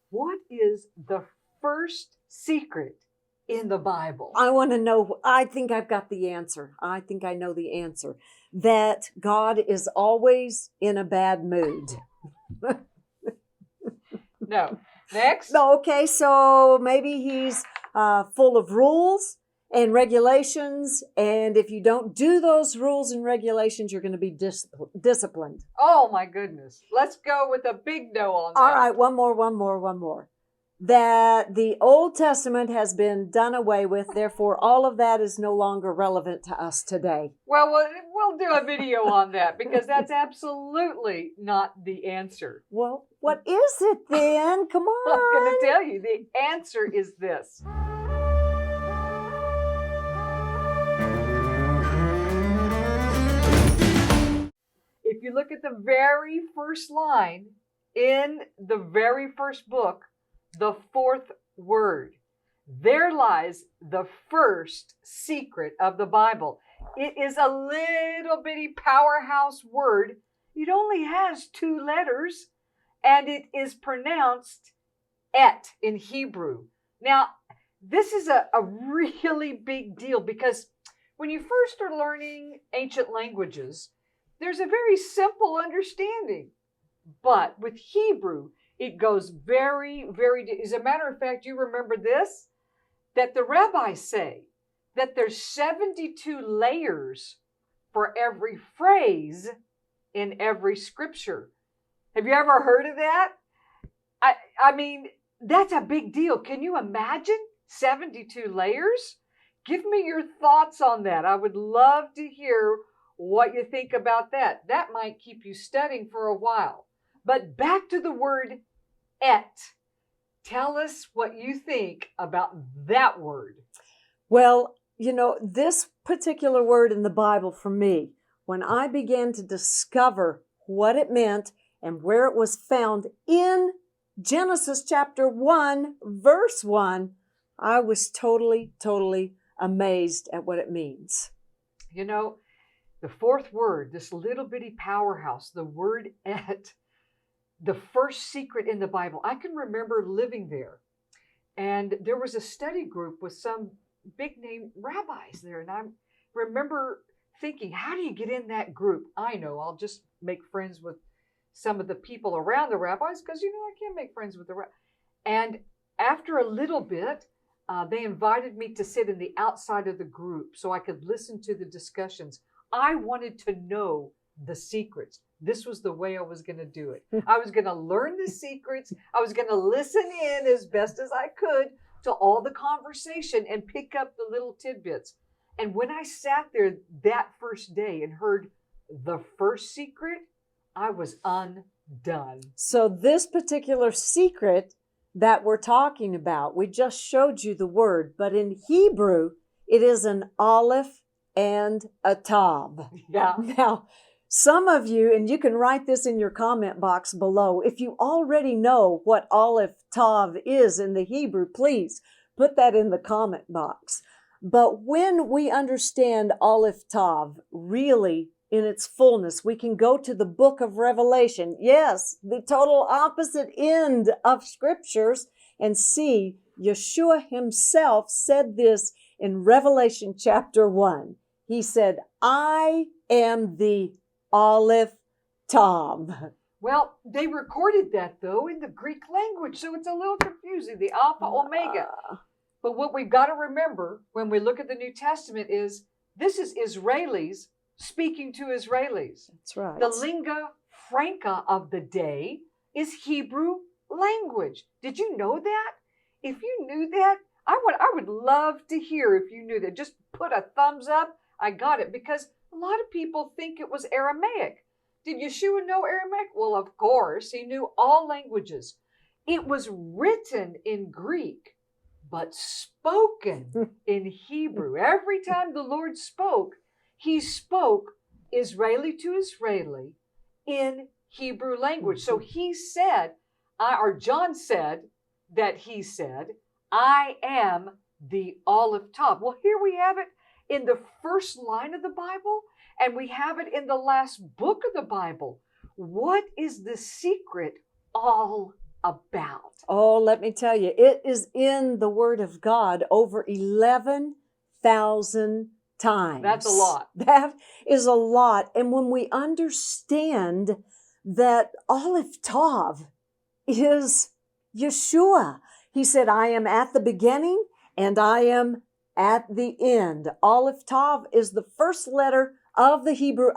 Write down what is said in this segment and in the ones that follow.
What is the first secret in the Bible? I want to know. I think I've got the answer. I think I know the answer. That God is always in a bad mood. No. Next. Okay, so maybe he's full of rules and regulations, and if you don't do those rules and regulations, you're going to be disciplined. Oh my goodness. Let's go with a big no on that. All right, one more. That the Old Testament has been done away with, therefore all of that is no longer relevant to us today. Well, we'll do a video on that because that's absolutely not the answer. Well, what is it then? Come on. I'm going to tell you. The answer is this. If you look at the very first line in the very first book, the fourth word, there lies the first secret of the Bible. It is a little bitty powerhouse word. It only has 2 letters, and it is pronounced et in Hebrew. Now, this is a really big deal because when you first are learning ancient languages, there's a very simple understanding. But with Hebrew, it goes very, very... As a matter of fact, you remember this? That the rabbis say that there's 72 layers for every phrase in every scripture. Have you ever heard of that? I mean, that's a big deal. Can you imagine 72 layers? Give me your thoughts on that. I would love to hear what you think about that. That might keep you studying for a while. But back to the word et. Tell us what you think about that word. Well, you know, this particular word in the Bible for me, when I began to discover what it meant and where it was found in Genesis chapter 1, verse 1, I was totally amazed at what it means. You know, the fourth word, this little bitty powerhouse, the word et, the first secret in the Bible. I can remember living there, and there was a study group with some big name rabbis there, and I remember thinking, how do you get in that group? I know, I'll just make friends with some of the people around the rabbis because, you know, I can't make friends with the rabbis. And after a little bit, they invited me to sit in the outside of the group so I could listen to the discussions. I wanted to know the secrets. This was the way I was going to do it. I was going to learn the secrets. I was going to listen in as best as I could to all the conversation and pick up the little tidbits. And when I sat there that first day and heard the first secret, I was undone. So this particular secret that we're talking about, we just showed you the word, but in Hebrew, it is an Aleph and a Tav. Yeah. Now, some of you, and you can write this in your comment box below, if you already know what Aleph Tav is in the Hebrew, please put that in the comment box. But when we understand Aleph Tav really in its fullness, we can go to the book of Revelation. Yes, the total opposite end of scriptures, and see Yeshua himself said this in Revelation chapter 1. He said, I am the Aleph Tav. Well, they recorded that, though, in the Greek language, so it's a little confusing, the Alpha, Omega. But what we've got to remember when we look at the New Testament is this is Israelis speaking to Israelis. That's right. The lingua franca of the day is Hebrew language. Did you know that? If you knew that, I would love to hear if you knew that. Just put a thumbs up. I got it, because a lot of people think it was Aramaic. Did Yeshua know Aramaic? Well, of course, he knew all languages. It was written in Greek, but spoken in Hebrew. Every time the Lord spoke, he spoke Israeli to Israeli in Hebrew language. So he said, or John said that he said, I am the Aleph Tav. Well, here we have it in the first line of the Bible, and we have it in the last book of the Bible. What is the secret all about? Oh, let me tell you, it is in the Word of God over 11,000 times. That's a lot. That is a lot. And when we understand that Aleph Tav is Yeshua, he said, I am at the beginning and I am at the end. Aleph Tav is the first letter of the Hebrew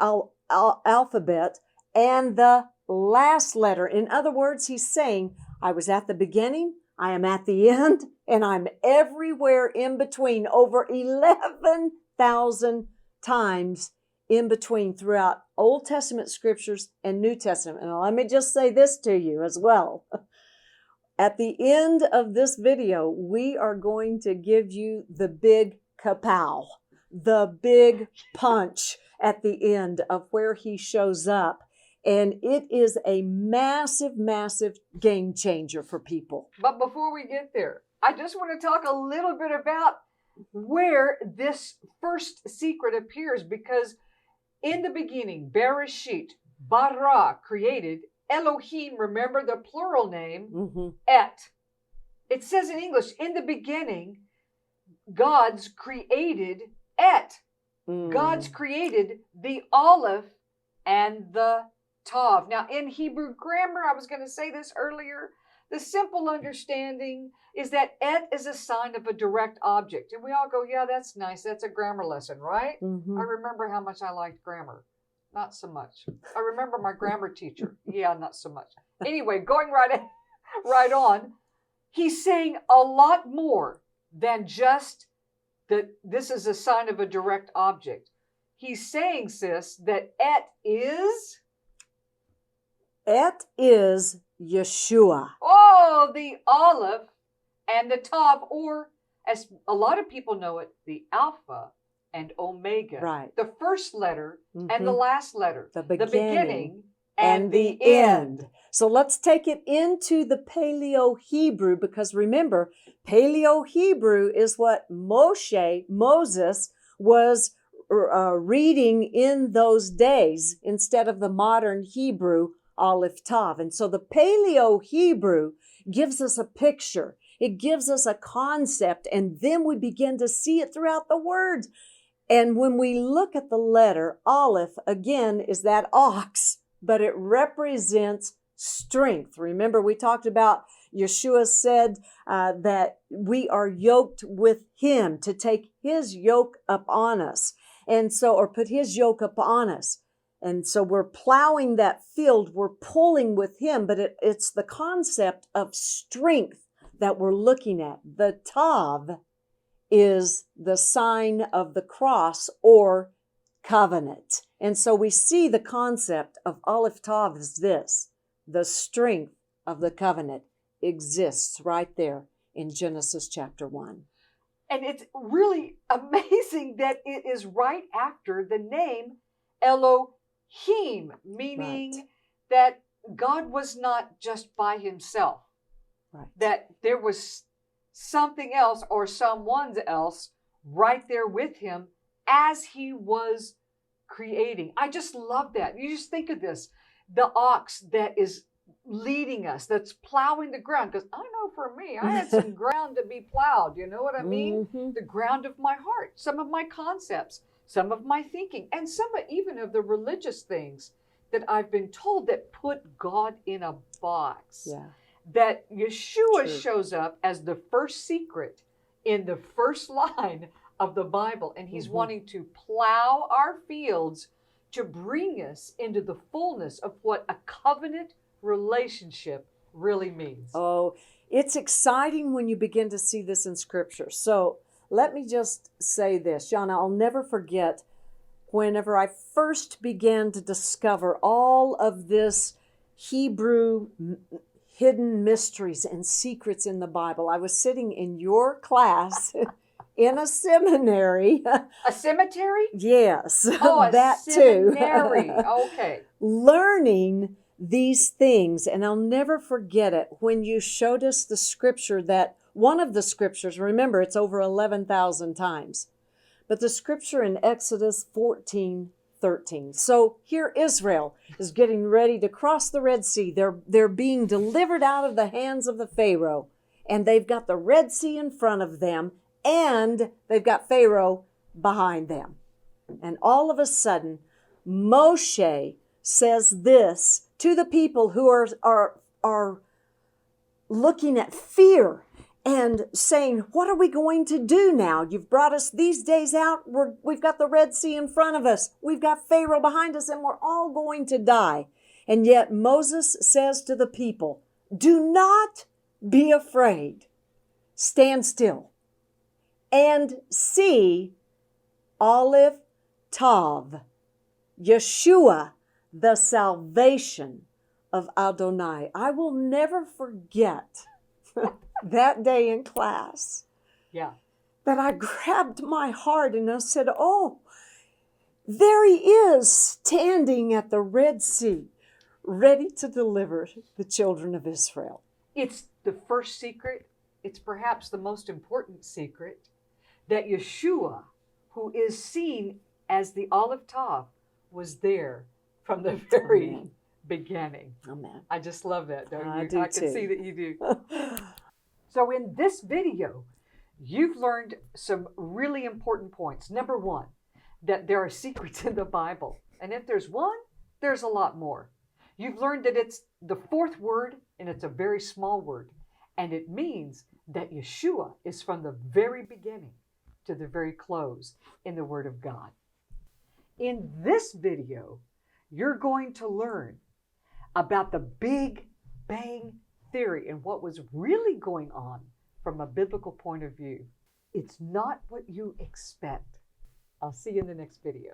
alphabet and the last letter. In other words, he's saying, I was at the beginning, I am at the end, and I'm everywhere in between, over 11,000 times in between throughout Old Testament scriptures and New Testament. And let me just say this to you as well. At the end of this video, we are going to give you the big kapow, the big punch at the end of where he shows up. And it is a massive, massive game changer for people. But before we get there, I just want to talk a little bit about where this first secret appears, because in the beginning, Bereshit, bara, created, Elohim, remember the plural name, et. It says in English, in the beginning, God's created et. God's created the Aleph and the Tav. Now, in Hebrew grammar, I was going to say this earlier, the simple understanding is that et is a sign of a direct object. And we all go, yeah, that's nice. That's a grammar lesson, right? I remember how much I liked grammar. Not so much. I remember my grammar teacher. Yeah, not so much. Anyway, going right on, he's saying a lot more than just that this is a sign of a direct object. He's saying, sis, that et is... Et is Yeshua. Oh, the Aleph and the Tav, or as a lot of people know it, the Alpha and Omega. Right. The first letter and the last letter. The beginning and the end. So let's take it into the Paleo-Hebrew, because remember, Paleo-Hebrew is what Moses was reading in those days instead of the modern Hebrew Aleph Tav. And so the Paleo-Hebrew gives us a picture. It gives us a concept, and then we begin to see it throughout the words. And when we look at the letter Aleph, again, is that ox, but it represents strength. Remember, we talked about Yeshua said that we are yoked with him, to take his yoke upon us. And so, or put his yoke upon us. And so we're plowing that field, we're pulling with him, but it's the concept of strength that we're looking at. The Tav is the sign of the cross or covenant. And so we see the concept of Aleph Tav is this: the strength of the covenant exists right there in Genesis chapter 1. And it's really amazing that it is right after the name Elohim, meaning that God was not just by himself, that there was something else or someone else right there with him as he was creating. I just love that. You just think of this, the ox that is leading us, that's plowing the ground. Because I know for me, I had some ground to be plowed. You know what I mean? The ground of my heart, some of my concepts, some of my thinking, and some even of the religious things that I've been told that put God in a box. That Yeshua shows up as the first secret in the first line of the Bible, and he's wanting to plow our fields to bring us into the fullness of what a covenant relationship really means. Oh, it's exciting when you begin to see this in Scripture. So let me just say this, Yana, I'll never forget whenever I first began to discover all of this Hebrew hidden mysteries and secrets in the Bible. I was sitting in your class in a seminary. A cemetery? Yes. Oh, that seminary. too. Okay. Learning these things, and I'll never forget it when you showed us the scripture that one of the scriptures, remember it's over 11,000 times, but the scripture in Exodus 14, 13. So here Israel is getting ready to cross the Red Sea. They're being delivered out of the hands of the Pharaoh. And they've got the Red Sea in front of them, and they've got Pharaoh behind them. And all of a sudden, Moshe says this to the people who are looking at fear and saying, what are we going to do now? You've brought us these days out. We've got the Red Sea in front of us. We've got Pharaoh behind us, and we're all going to die. And yet Moses says to the people, do not be afraid. Stand still and see Aleph Tav, Yeshua, the salvation of Adonai. I will never forget that day in class. Yeah. That I grabbed my heart and I said, oh, there he is standing at the Red Sea, ready to deliver the children of Israel. It's the first secret. It's perhaps the most important secret that Yeshua, who is seen as the Aleph Tav, was there from the very beginning. Amen. I just love that, don't you? I do I can too. see that you do. So in this video, you've learned some really important points. Number one, that there are secrets in the Bible. And if there's one, there's a lot more. You've learned that it's the fourth word, and it's a very small word. And it means that Yeshua is from the very beginning to the very close in the Word of God. In this video, you're going to learn about the Big Bang Theory and what was really going on from a biblical point of view. It's not what you expect. I'll see you in the next video.